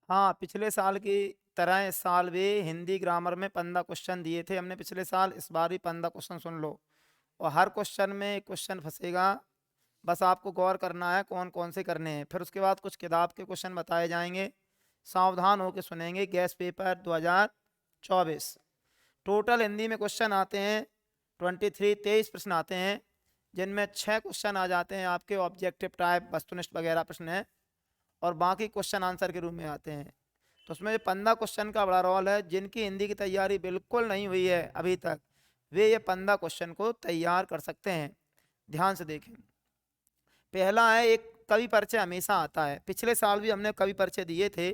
हाँ, पिछले साल की तरह इस साल भी हिंदी ग्रामर में 15 क्वेश्चन दिए थे हमने पिछले साल, इस बार भी 15 क्वेश्चन सुन लो। और हर क्वेश्चन में एक क्वेश्चन फंसेगा, बस आपको गौर करना है कौन कौन से करने हैं। फिर उसके बाद कुछ किताब के क्वेश्चन बताए जाएंगे, सावधान होकर सुनेंगे। गैस पेपर 2024 टोटल हिंदी में क्वेश्चन आते हैं 23 प्रश्न आते हैं, जिनमें 6 क्वेश्चन आ जाते हैं आपके ऑब्जेक्टिव टाइप वस्तुनिष्ठ वगैरह प्रश्न हैं, और बाकी क्वेश्चन आंसर के रूप में आते हैं। तो उसमें 15 क्वेश्चन का बड़ा रोल है। जिनकी हिंदी की तैयारी बिल्कुल नहीं हुई है अभी तक, वे ये 15 क्वेश्चन को तैयार कर सकते हैं। ध्यान से देखें। पहला है, एक कवि परिचय हमेशा आता है। पिछले साल भी हमने कवि परिचय दिए थे।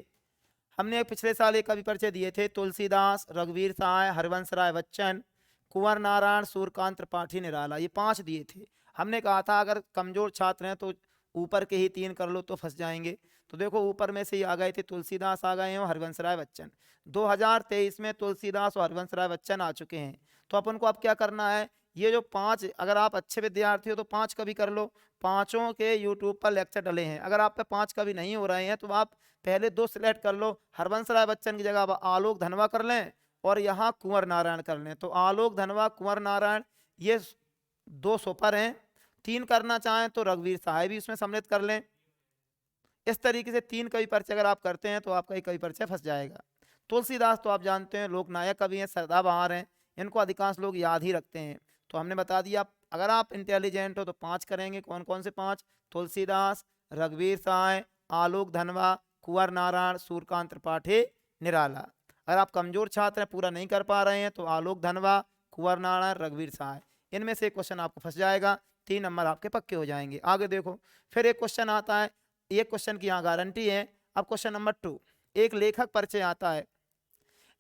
हमने पिछले साल एक कवि परिचय दिए थे, तुलसीदास, रघुवीर सहाय, हरिवंश राय बच्चन, कुंवर नारायण, सूर्यकांत त्रिपाठी, निराला, ये 5 दिए थे। हमने कहा था अगर कमजोर छात्र हैं तो ऊपर के ही 3 कर लो तो फंस जाएंगे। तो देखो ऊपर में से ही आ गए थे, तुलसीदास आ गए हैं और हरिवंश राय बच्चन। 2023 में तुलसीदास और हरिवंश राय बच्चन आ चुके हैं। तो अपन को अब क्या करना है, ये जो 5, अगर आप अच्छे विद्यार्थी हो तो 5 कभी कर लो। पांचों के यूट्यूब पर लेक्चर डले हैं। अगर आप पे 5 कभी नहीं हो रहे हैं तो आप पहले 2 सिलेक्ट कर लो। हरवंश राय बच्चन की जगह आप आलोक धनवा कर लें और यहाँ कुंवर नारायण कर लें। तो आलोक धनवा, कुंवर नारायण, ये 2 सुपर हैं। 3 करना चाहें तो रघुवीर सहाय भी उसमें सम्मिलित कर लें। इस तरीके से 3 कवि परिचय अगर आप करते हैं तो आपका एक कवि परिचय फंस जाएगा। तुलसीदास तो आप जानते हैं लोकनायक कवि हैं, सदाबहार हैं, इनको अधिकांश लोग याद ही रखते हैं। तो हमने बता दिया, अगर आप इंटेलिजेंट हो तो 5 करेंगे। कौन कौन से 5? तुलसीदास, रघुवीर सहाय, आलोक धनवा, कुंवर नारायण, सूर्यकांत त्रिपाठी, निराला। अगर आप कमजोर छात्र हैं, पूरा नहीं कर पा रहे हैं, तो आलोक धनवा, कुंवर नारायण, रघुवीर सहाय, इनमें से एक क्वेश्चन आपको फंस जाएगा। 3 नंबर आपके पक्के हो जाएंगे। आगे देखो, फिर एक क्वेश्चन आता है, एक क्वेश्चन की यहाँ गारंटी है। अब क्वेश्चन नंबर 2, एक लेखक परिचय आता है।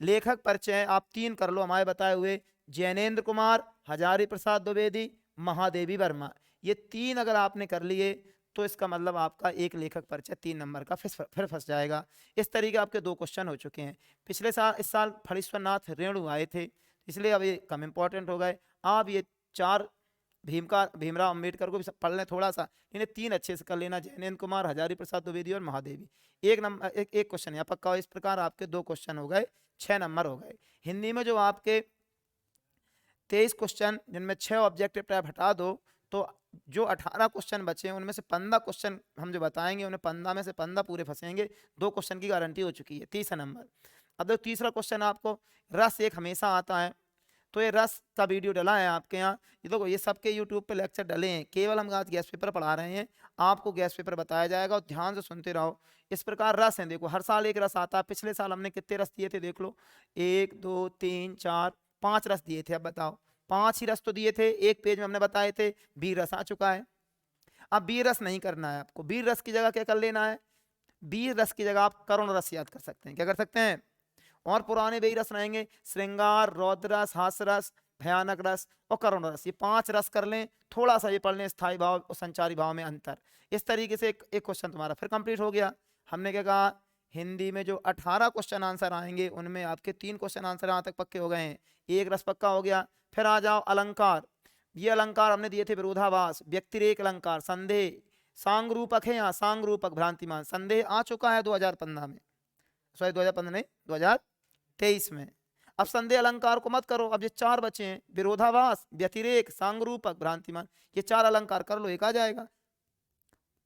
लेखक परिचय आप 3 कर लो हमारे बताए हुए, जैनेन्द्र कुमार, हजारी प्रसाद द्विवेदी, महादेवी वर्मा। ये 3 अगर आपने कर लिए तो इसका मतलब आपका एक लेखक परिचय 3 नंबर का फिर फंस जाएगा। इस तरीके आपके 2 क्वेश्चन हो चुके हैं। पिछले साल, इस साल फणीश्वर नाथ रेणु आए थे, इसलिए अब ये कम इंपॉर्टेंट हो गए। आप ये 4 भीमराव अंबेडकर को भी पढ़ लें थोड़ा सा, इन्हें 3 अच्छे से कर लेना, जैनेन्द्र कुमार, हजारी प्रसाद द्विवेदी और महादेवी। एक नंबर, एक क्वेश्चन यहाँ पक्का हो। इस प्रकार आपके 2 क्वेश्चन हो गए, 6 नंबर हो गए। हिंदी में जो आपके 23 क्वेश्चन, जिनमें 6 ऑब्जेक्टिव टाइप हटा दो, तो जो 18 क्वेश्चन बचे हैं उनमें से 15 क्वेश्चन हम जो बताएंगे, उन्हें 15 में से 15 पूरे फंसेंगे। 2 क्वेश्चन की गारंटी हो चुकी है। तीसरा नंबर, अब देखो तीसरा क्वेश्चन आपको, रस एक हमेशा आता है, तो ये रस का वीडियो डला है आपके यहाँ। ये देखो, ये सबके यूट्यूब पे लेक्चर डले हैं, केवल हम आज गैस पेपर पढ़ा रहे हैं। आपको गैस पेपर बताया जाएगा और ध्यान से सुनते रहो। इस प्रकार रस हैं, देखो हर साल एक रस आता है। पिछले साल हमने कितने रस दिए थे देख लो, 1 2 3 4 5 रस दिए थे। अब बताओ, 5 ही रस तो दिए थे, एक पेज में हमने बताए थे। बी रस आ चुका है। अब बी रस नहीं करना है आपको, बी रस की जगह क्या कर लेना है, बी रस की जगह आप करुण रस याद कर सकते हैं। क्या कर सकते हैं? और पुराने वही रस रहेंगे, श्रृंगार, रौद्र रस, हास्य रस, भयानक रस और करुण रस। ये 5 रस कर लें। थोड़ा सा ये पढ़ लें, स्थायी भाव और संचारी भाव में अंतर। इस तरीके से एक क्वेश्चन तुम्हारा फिर कंप्लीट हो गया। हमने क्या कहा, हिंदी में जो 18 क्वेश्चन आंसर आएंगे उनमें आपके 3 क्वेश्चन आंसर यहाँ तक पक्के हो गए हैं, एक रस पक्का हो गया। फिर आ जाओ अलंकार। ये अलंकार हमने दिए थे, विरोधाभास, व्यक्तिरेक अलंकार, संदेह, सांग रूपक है यहाँ, सांग रूपक, भ्रांतिमान, संदेह आ चुका है 2015 में, सॉरी 2015 नहीं, 2023 में। अब संदेह अलंकार को मत करो। अब ये 4 बचे हैं, विरोधाभास, व्यतिरेक, सांगरूपक, भ्रांतिमान, ये 4 अलंकार कर लो, एक आ जाएगा।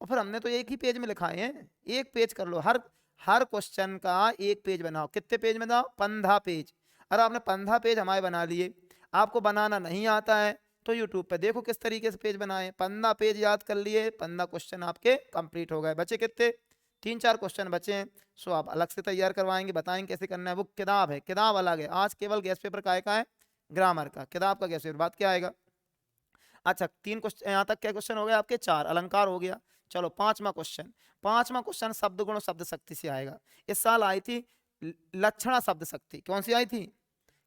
और फिर हमने तो एक ही पेज में लिखाए हैं, एक पेज कर लो। हर हर क्वेश्चन का एक पेज बनाओ। कितने पेज बनाओ? 15 पेज। अरे आपने 15 पेज हमारे बना लिए। आपको बनाना नहीं आता है तो यूट्यूब पे देखो किस तरीके से पेज बनाए। 15 पेज याद कर लिए, 15 क्वेश्चन आपके कंप्लीट हो गए। बचे कितने? 3 4 क्वेश्चन बचे हैं, सो आप अलग से तैयार करवाएंगे, बताएंगे कैसे करना है। वो किताब है, किताब अलग है। आज केवल गैस पेपर का है, ग्रामर का। किताब का गैस पेपर बात क्या आएगा। अच्छा, 3 क्वेश्चन यहाँ तक, क्या क्वेश्चन हो गए आपके? 4 अलंकार हो गया। चलो 5वां क्वेश्चन। 5वां क्वेश्चन शब्द गुण शब्द शक्ति से आएगा। इस साल आई थी लक्षणा शब्द शक्ति। कौन सी आई थी?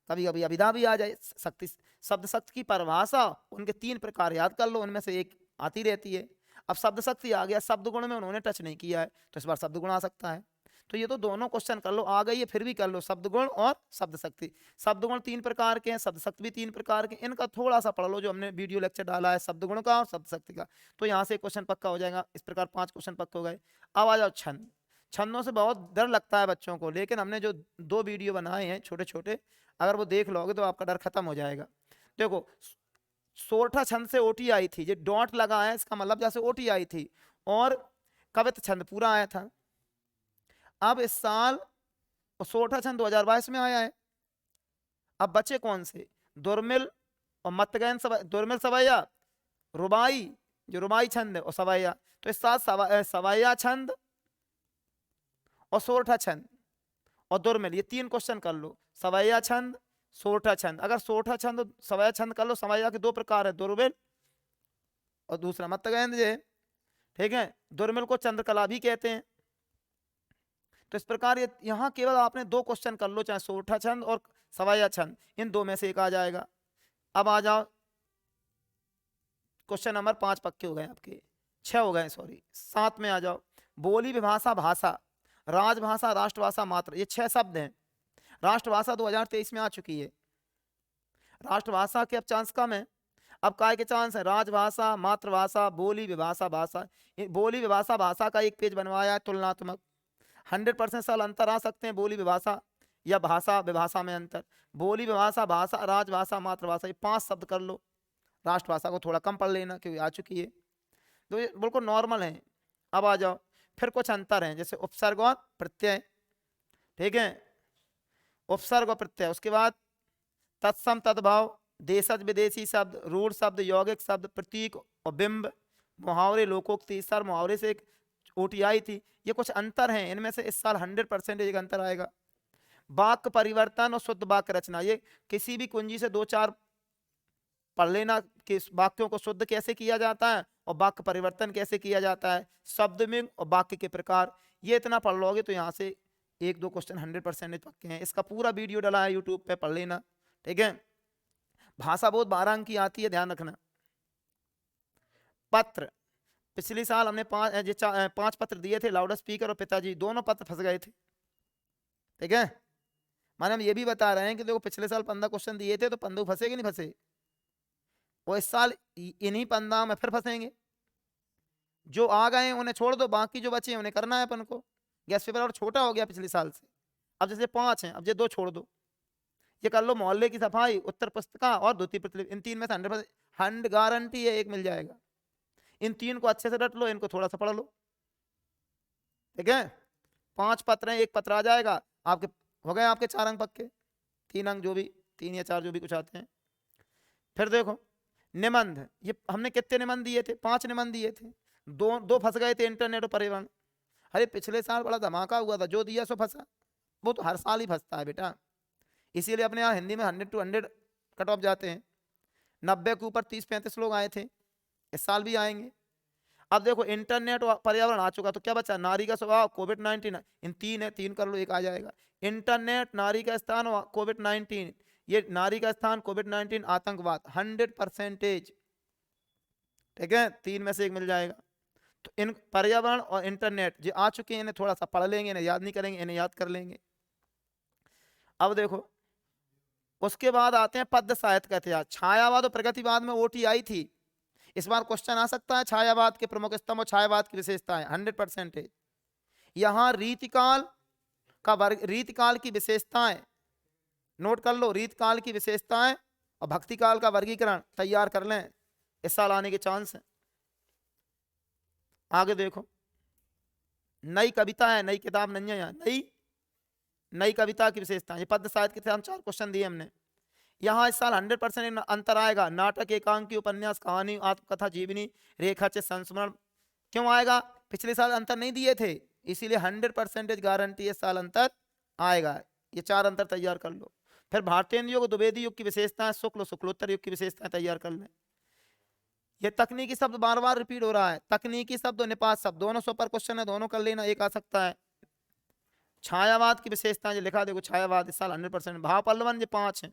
कभी कभी अभिधा भी आ जाए। शक्ति शब्द शक्ति की परिभाषा, उनके 3 प्रकार याद कर लो, उनमें से एक आती रहती है। अब शब्द शक्ति आ गया, शब्द गुण में उन्होंने टच नहीं किया है, तो इस बार शब्द गुण आ सकता है। तो ये तो दोनों क्वेश्चन कर लो, आ गई है फिर भी कर लो, शब्द गुण और शब्द शक्ति। शब्द गुण 3 प्रकार के हैं, शब्द शक्ति भी 3 प्रकार के। इनका थोड़ा सा पढ़ लो, जो हमने वीडियो लेक्चर डाला है शब्द गुण का और शब्द शक्ति का, तो यहाँ से क्वेश्चन पक्का हो जाएगा। इस प्रकार 5 क्वेश्चन पक्का हो गए। अब आ जाओ छंद। छंदों से बहुत डर लगता है बच्चों को, लेकिन हमने जो 2 वीडियो बनाए हैं छोटे छोटे, अगर वो देख लोगे तो आपका डर खत्म हो जाएगा। देखो, सोरठा छंद से ओटी आई थी, ये डॉट लगा है, इसका मतलब जैसे ओटी आई थी, और कवित छंद पूरा आया था। अब इस साल सोरठा छंद 2022 में आया है। अब बचे कौन से? दुर्मिल और मतगैन दुर्मिल सवैया, रुबाई, जो रुबाई छंद है, और सवैया। तो इस साल सवैया छंद और सोरठा छंद और दुर्मिल, ये 3 क्वेश्चन कर लो। सवैया छंद, सोरठा छंद। अगर सोरठा छंद और सवैया छंद कर लो, सवैया के 2 प्रकार है, दुर्मिल और दूसरा मतगैन है। ठीक है, दुर्मिल को चंद्रकला भी कहते हैं। तो इस प्रकार ये यहाँ केवल आपने 2 क्वेश्चन कर लो, चाहे सोरठा छंद और सवैया छंद, इन 2 में से एक आ जाएगा। अब आ जाओ, क्वेश्चन नंबर 5 पक्के हो गए आपके, 6 हो गए सॉरी, 7 में आ जाओ। बोली, विभाषा, भाषा, राजभाषा, राष्ट्रभाषा, मात्र, ये 6 शब्द हैं। राष्ट्रभाषा 2023 में आ चुकी है। राष्ट्रभाषा के अब चांस कम है, अब काय के चांस है? राजभाषा, मातृभाषा, बोली, विभाषा, भाषा। बोली, विभाषा, भाषा का एक पेज बनवाया है तुलनात्मक। 100% साल अंतर आ सकते हैं बोली विभाषा या भाषा विभाषा में अंतर। बोली, विभाषा, भाषा, राजभाषा, मातृभाषा, ये 5 शब्द कर लो। राष्ट्रभाषा को थोड़ा कम पढ़ लेना क्योंकि आ चुकी है, तो ये बिल्कुल नॉर्मल है। अब आ जाओ, फिर कुछ अंतर हैं, जैसे उपसर्ग और प्रत्यय। ठीक है, उपसर्ग और प्रत्यय, उसके बाद तत्सम, तद्भाव, देशज विदेशी शब्द, रूढ़ शब्द, यौगिक शब्द, प्रतीक और बिंब, मुहावरे, लोकोक्ति। इस साल मुहावरे से एक ओटीआई थी। ये कुछ अंतर हैं, इनमें से इस साल 100% एक अंतर आएगा। वाक्य परिवर्तन और शुद्ध वाक्य रचना, ये किसी भी कुंजी से 2-4 पढ़ लेना कि वाक्यों को शुद्ध कैसे किया जाता है और वाक्य परिवर्तन कैसे किया जाता है, शब्द में और वाक्य के प्रकार। ये इतना पढ़ लोगे तो यहाँ से 1-2 क्वेश्चन 100% पक्के हैं। इसका पूरा वीडियो डला है यूट्यूब पे, पढ़ लेना। ठीक है, भाषा बहुत 12 अंक की आती है, ध्यान रखना। पत्र, पिछले साल हमने 5 पत्र दिए थे, लाउड स्पीकर और पिताजी, दोनों पत्र फंस गए थे। ठीक है, माने हम ये भी बता रहे हैं कि देखो पिछले साल 15 क्वेश्चन दिए थे, तो 15 फंसे कि नहीं फंसे, और इस साल इन्हीं 15 में फिर फंसेंगे। जो आ गए उन्हें छोड़ दो, बाकी जो बचे उन्हें करना है अपन को। गैस पेपर और छोटा हो गया पिछले साल से, अब जैसे 5 हैं, अब ये 2 छोड़ दो। ये कर लो, मोहल्ले की सफाई, उत्तर पुस्तिका और द्वितीय प्रतिलिपि, इन 3 में से 100% गारंटी है एक मिल जाएगा। इन 3 को अच्छे से रट लो, इनको थोड़ा सा पढ़ लो। ठीक है, 5 पत्र हैं, 1 पत्र आ जाएगा आपके, हो गए आपके 4 अंक पक्के, 3 अंक जो भी, 3 या 4 जो भी कुछ आते हैं। फिर देखो निबंध, ये हमने कितने निबंध दिए थे? 5 निबंध दिए थे, 2 फंस गए थे, इंटरनेट और परिवहन। अरे पिछले साल बड़ा धमाका हुआ था, जो दिया सो फंसा, वो तो हर साल ही फंसता है बेटा, इसीलिए अपने यहाँ हिंदी में 100 to 100 कट ऑफ जाते हैं। 90 के ऊपर 30-35 लोग आए थे, इस साल भी आएंगे। अब देखो इंटरनेट और पर्यावरण आ चुका, तो क्या बचा? नारी का स्वभाव, कोविड-19, इन 3 है, 3 कर लो, 1 आ जाएगा। इंटरनेट, नारी का स्थान और कोविड-19, ये नारी का स्थान, कोविड-19, आतंकवाद, 100%। ठीक है, 3 में से 1 मिल जाएगा। तो इन पर्यावरण और इंटरनेट जो आ चुके हैं, इन्हें थोड़ा सा पढ़ लेंगे, इन्हें याद नहीं करेंगे, इन्हें याद कर लेंगे। अब देखो उसके बाद आते हैं पद्य साहित्य का इतिहास। छायावाद और प्रगतिवाद में ओटी आई थी, इस बार क्वेश्चन आ सकता है। छायावाद के प्रमुख स्तंभ और छायावाद की विशेषताएं, 100%। यहाँ रीतिकाल का वर्ग, रीतिकाल की विशेषताएं नोट कर लो, रीतिकाल की विशेषताएं और भक्तिकाल का वर्गीकरण तैयार कर लें, इस साल आने के चांस है। आगे देखो, नई कविता है, नई किताब नहीं है, नई कविता की विशेषताएं, पद्य साहित्य के हम 4 क्वेश्चन दिए हमने। यहाँ इस साल 100% अंतर आएगा। नाटक, एकांकी, उपन्यास, कहानी, आत्मकथा, जीवनी, रेखाचित्र, संस्मरण। क्यों आएगा? पिछले साल अंतर नहीं दिए थे, इसीलिए 100% गारंटी इस साल अंतर आएगा। ये 4 अंतर तैयार कर लो। फिर भारतीय युग, द्विवेदी युग की विशेषताएं, शुक्लोत्तर युग की विशेषताएं तैयार कर लें। ये तकनीकी शब्द बार बार रिपीट हो रहा है, तकनीकी शब्द और निपात शब्द दोनों 100 पर क्वेश्चन है, दोनों कर लेना, एक आ सकता है। छायावाद की विशेषताएं जो लिखा देखो, छायावाद इस साल 100%। भाव पल्लवन, ये 5 है।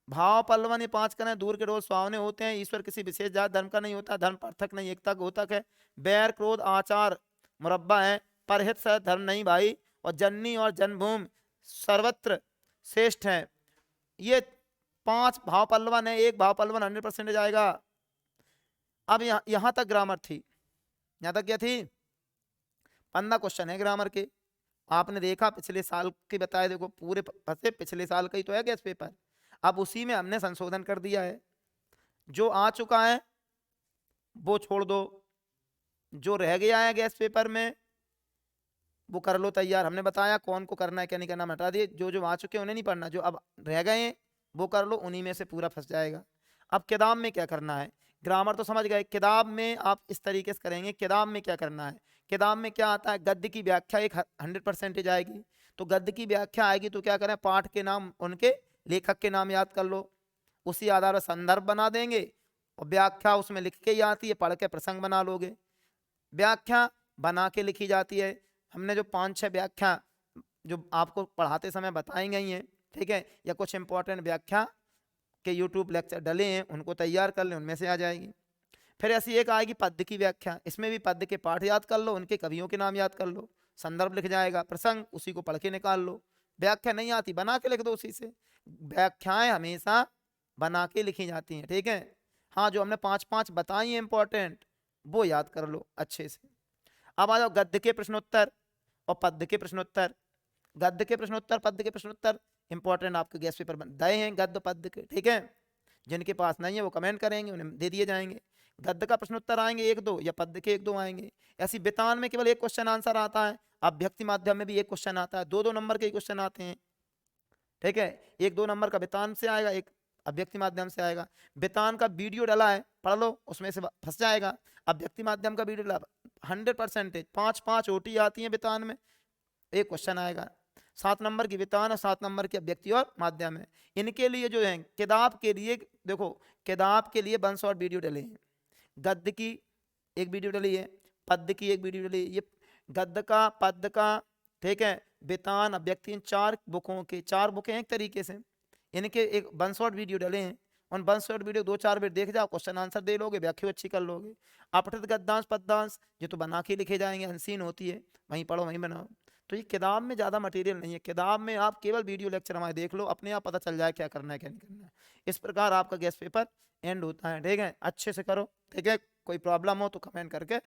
भाव पल्लवन ये 5 करें, दूर के रोज सुहावने होते हैं, ईश्वर किसी विशेष जात धर्म का नहीं होता, धर्म पृथक नहीं एकता घोतक है, बैर क्रोध आचार मुरब्बा है, परहित सह धर्म नहीं भाई, और जननी और जन्मभूमि सर्वत्र श्रेष्ठ है। ये 5 भाव पल्लवन है, एक भाव पल्लवन 100% जाएगा। अब यहाँ तक ग्रामर थी, यहाँ तक क्या थी? 15 क्वेश्चन है ग्रामर के। आपने देखा पिछले साल के बताए, देखो पूरे फंसे पिछले साल का ही तो है गैस पेपर। अब उसी में हमने संशोधन कर दिया है, जो आ चुका है वो छोड़ दो, जो रह गया है गैस पेपर में वो कर लो तैयार। हमने बताया कौन को करना है क्या नहीं करना, हटा दिए। जो जो आ चुके हैं उन्हें नहीं पढ़ना, जो अब रह गए हैं वो कर लो, उन्हीं में से पूरा फंस जाएगा। अब किताब में क्या करना है, ग्रामर तो समझ गए, किताब में आप इस तरीके से करेंगे। किताब में क्या करना है, किताब में क्या आता है, गद्य की व्याख्या एक 100% आएगी। तो गद्य की व्याख्या आएगी तो क्या करें, पाठ के नाम उनके लेखक के नाम याद कर लो, उसी आधार पर संदर्भ बना देंगे, और व्याख्या उसमें लिख के ही आती है, पढ़ के प्रसंग बना लोगे। व्याख्या बना के लिखी जाती है। हमने जो 5-6 व्याख्या जो आपको पढ़ाते समय बताई गई हैं, ठीक है, या कुछ इंपॉर्टेंट व्याख्या के यूट्यूब लेक्चर डले हैं उनको तैयार कर लें, उनमें से आ जाएगी। फिर ऐसी एक आएगी पद्य की व्याख्या, इसमें भी पद्य के पाठ याद कर लो, उनके कवियों के नाम याद कर लो, संदर्भ लिख जाएगा, प्रसंग उसी को पढ़ के निकाल लो। व्याख्या नहीं आती बना के लिख दो उसी से। व्याख्याएं हमेशा बना के लिखी जाती हैं, ठीक है। हाँ, जो हमने 5-5 बताई है इंपॉर्टेंट, वो याद कर लो अच्छे से। अब आ जाओ गद्य के प्रश्नोत्तर और पद्य के प्रश्नोत्तर। गद्य के प्रश्नोत्तर, पद्य के प्रश्नोत्तर इंपॉर्टेंट आपके गैस पेपर में दए हैं गद्य पद्य के, ठीक है। जिनके पास नहीं है वो कमेंट करेंगे, उन्हें दे दिए जाएंगे। गद्य का प्रश्नोत्तर आएंगे 1-2, या पद्य के 1-2 आएंगे। ऐसी वितान में केवल एक क्वेश्चन आंसर आता है, अभ्यक्ति माध्यम में भी एक क्वेश्चन आता है, 2-2 नंबर के क्वेश्चन आते हैं, ठीक है। 1-2 नंबर का वितान से आएगा, एक अभ्यक्ति माध्यम से आएगा। वितान का वीडियो डाला है, पढ़ लो, उसमें से फंस जाएगा। अभ्यक्ति माध्यम का वीडियो डाला 100%, 5-5 ओटी आती है वितान में, एक क्वेश्चन आएगा। 7 नंबर की वितान और 7 नंबर की अभ्यक्ति और माध्यम है। इनके लिए जो है किताब के लिए, देखो किताब के लिए 1 शॉर्ट वीडियो डले हैं, गद्य की एक वीडियो डली है, पद्य की एक वीडियो डली है। ये गद्य का, पद्य का, ठीक है, वितान, अभ्यक्ति, इन 4 बुकों के 4 बुकें हैं एक तरीके से, इनके एक 1 शॉर्ट वीडियो डले हैं। उन 1 शॉर्ट वीडियो 2-4 बार देख जाओ, क्वेश्चन आंसर दे लोगे, व्याख्या अच्छी कर लोगे। अपठित गद्यांश पद्यांश ये तो बना के लिखे जाएंगे, अनसीन होती है, वहीं पढ़ो वहीं बनाओ। तो ये किताब में ज़्यादा मटेरियल नहीं है, किताब में आप केवल वीडियो लेक्चर हमारे देख लो, अपने आप पता चल जाए क्या करना है क्या नहीं करना है। इस प्रकार आपका गैस पेपर एंड होता है, ठीक है। अच्छे से करो, ठीक है। कोई प्रॉब्लम हो तो कमेंट करके